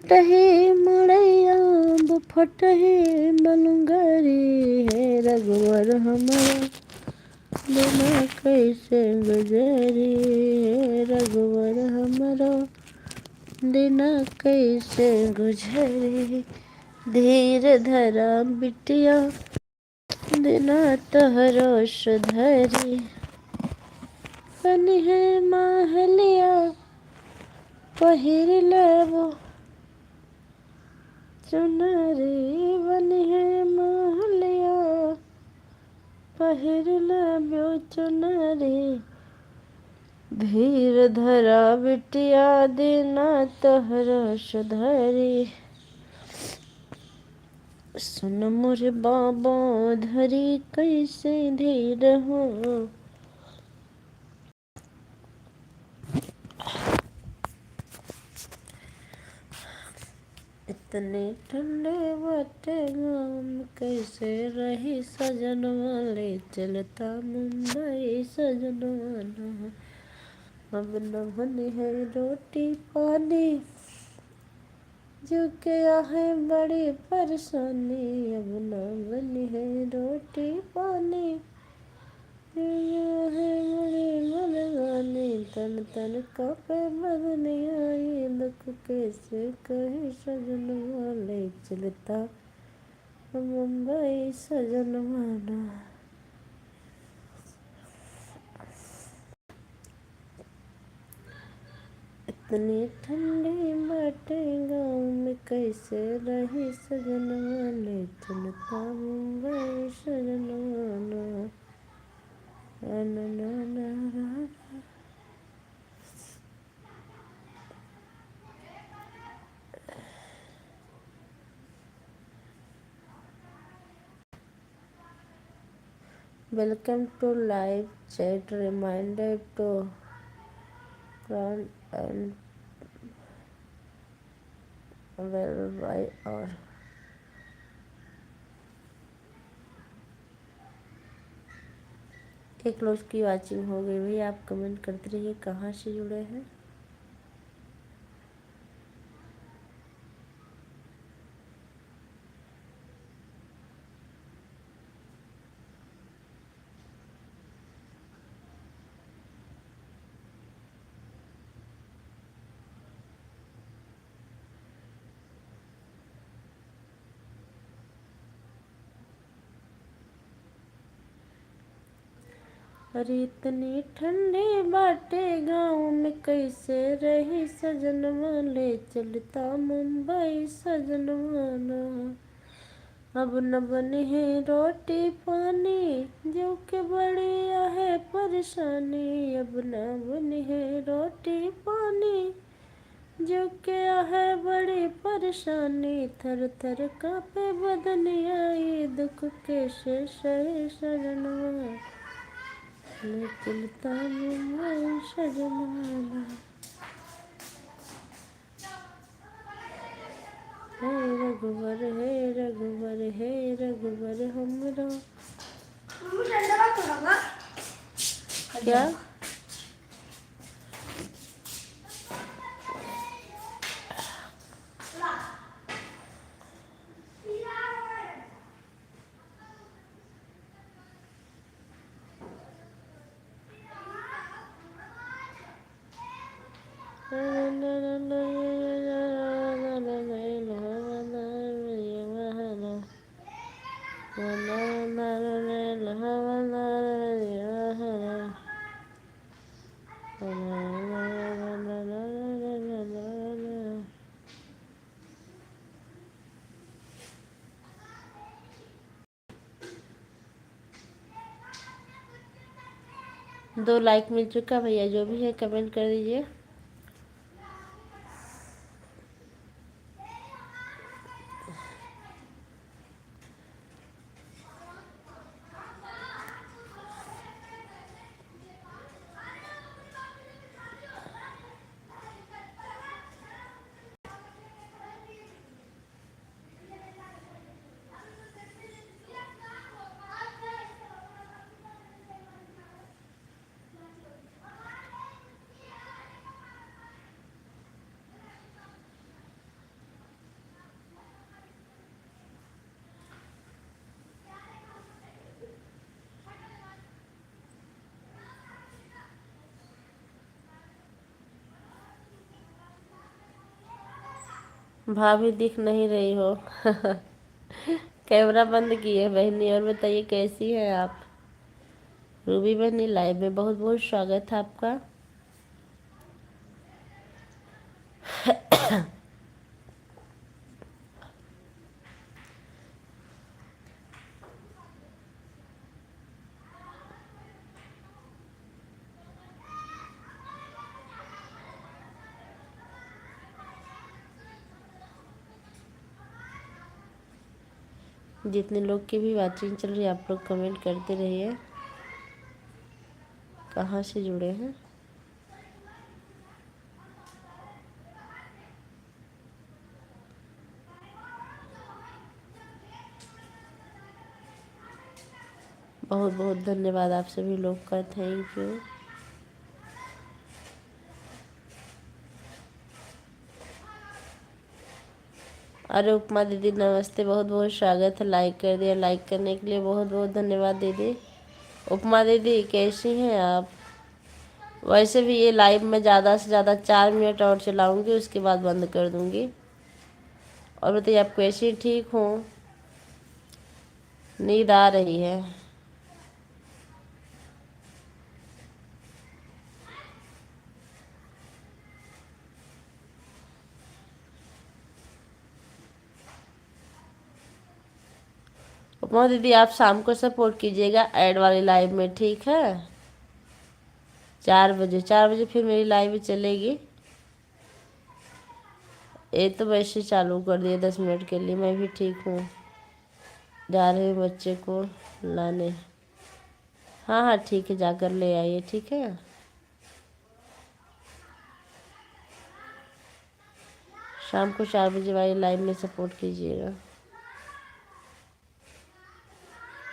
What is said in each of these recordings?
फटहे मड़ैया फटहे बलुंगरी है रघुवर हमारा बिना कैसे गुजरी है रघुवर हमारा बिना कैसे गुजरी। धीर धरा बिटिया बिना तोहरो सुधरी बनी है महलिया पहिर लेबो चुनरी बनी है महलिया पहिर लेबो चुनरी। धीर धरा बिटिया बिना तोहरो सुधरी सुन मोर बाबा धरी कैसे धीर हो। इतने ठंडे बाटे गाम कैसे रही सजनवा ले चलता मुंबई सजनवा। अब न बनी है रोटी पानी जो क्या है बड़ी परेशानी। अब न बनी है रोटी पानी जो है बड़ी मनमानी। तन तन कापे बदनी आई दुख कैसे कहे सजनवा ले चलता मुंबई सजनवा। इतनी ठंडी बाटे गाँव में कैसे रही सजनवा ले चलता मुंबई सजनवा। Welcome to live chat. Reminder to run and well by और एक लोग की वाचिंग हो गई भाई। आप कमेंट करते रहिए कहाँ से जुड़े हैं। अरे इतनी ठंडी बाटे गाँव में कैसे रही सजनवा ले चलता मुंबई सजनवा। अब न बनी है रोटी पानी जो के बड़ी है परेशानी। अब न बनी है रोटी पानी जो क्या है बड़ी परेशानी। थर थर कांपे बदनी आई दुख कैसे सहे सजनवा ले चलता मुंबई सजनवा। हे रघुवर हे रघुवर हे रघुवर हमरा। क्या दो लाइक मिल चुका भैया। जो भी है कमेंट कर दीजिए। भाभी दिख नहीं रही हो। कैमरा बंद किए बहनी। और बताइए कैसी हैं आप। रूबी बहनी लाइव में बहुत बहुत स्वागत है आपका। जितने लोग की भी वाचिंग चल रही है आप लोग कमेंट करते रहिए कहाँ से जुड़े हैं। बहुत बहुत धन्यवाद आप सभी लोग का। Thank you. अरे उपमा दीदी नमस्ते। बहुत बहुत स्वागत है। लाइक कर दिया। लाइक करने के लिए बहुत बहुत धन्यवाद दीदी। उपमा दीदी कैसी हैं आप। वैसे भी ये लाइव में ज़्यादा से ज़्यादा 4 मिनट और चलाऊंगी उसके बाद बंद कर दूंगी। और बताइए आप कैसी ठीक हो। नींद आ रही है। उपमा दीदी आप शाम को सपोर्ट कीजिएगा ऐड वाली लाइव में, ठीक है। 4 बजे, 4 बजे फिर मेरी लाइव चलेगी। ये तो वैसे चालू कर दिया 10 मिनट के लिए। मैं भी ठीक हूँ। जा रहे हैं बच्चे को लाने। हाँ हाँ ठीक है, जाकर ले आइए, ठीक है। शाम को 4 बजे वाली लाइव में सपोर्ट कीजिएगा।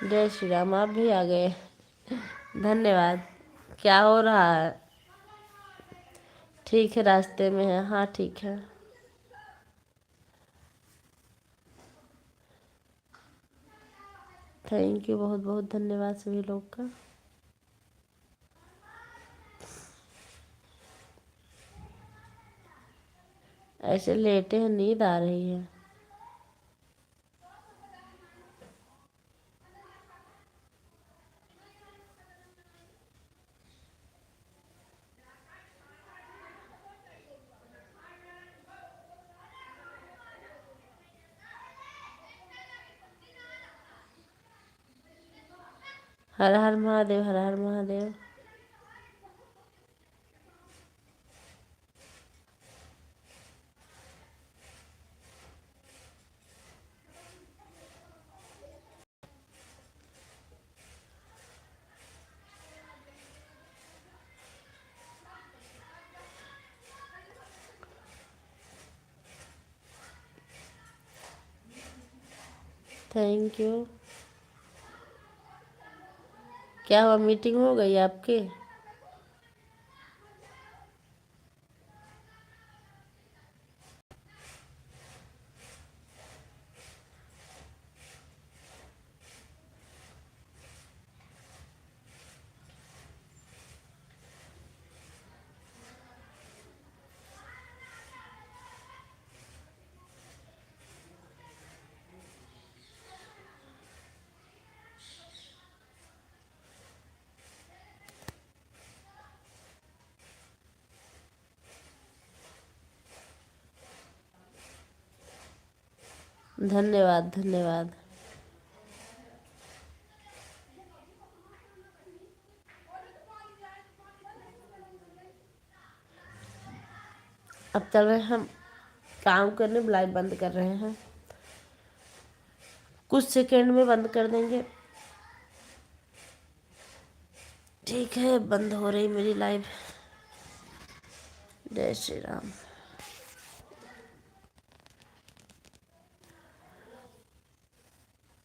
जय श्री राम। आप भी आ गए। धन्यवाद। क्या हो रहा है। ठीक है रास्ते में है। हाँ ठीक है। Thank you. बहुत बहुत धन्यवाद सभी लोग का। ऐसे लेटे हैं, नींद आ रही है। हर हर महादेव। हर हर महादेव। Thank you. क्या हुआ, मीटिंग हो गई आपकी। धन्यवाद धन्यवाद। अब चल रहे हैं हम काम करने। लाइव बंद कर रहे हैं। कुछ सेकंड में बंद कर देंगे। ठीक है, बंद हो रही मेरी लाइव। जय श्री राम।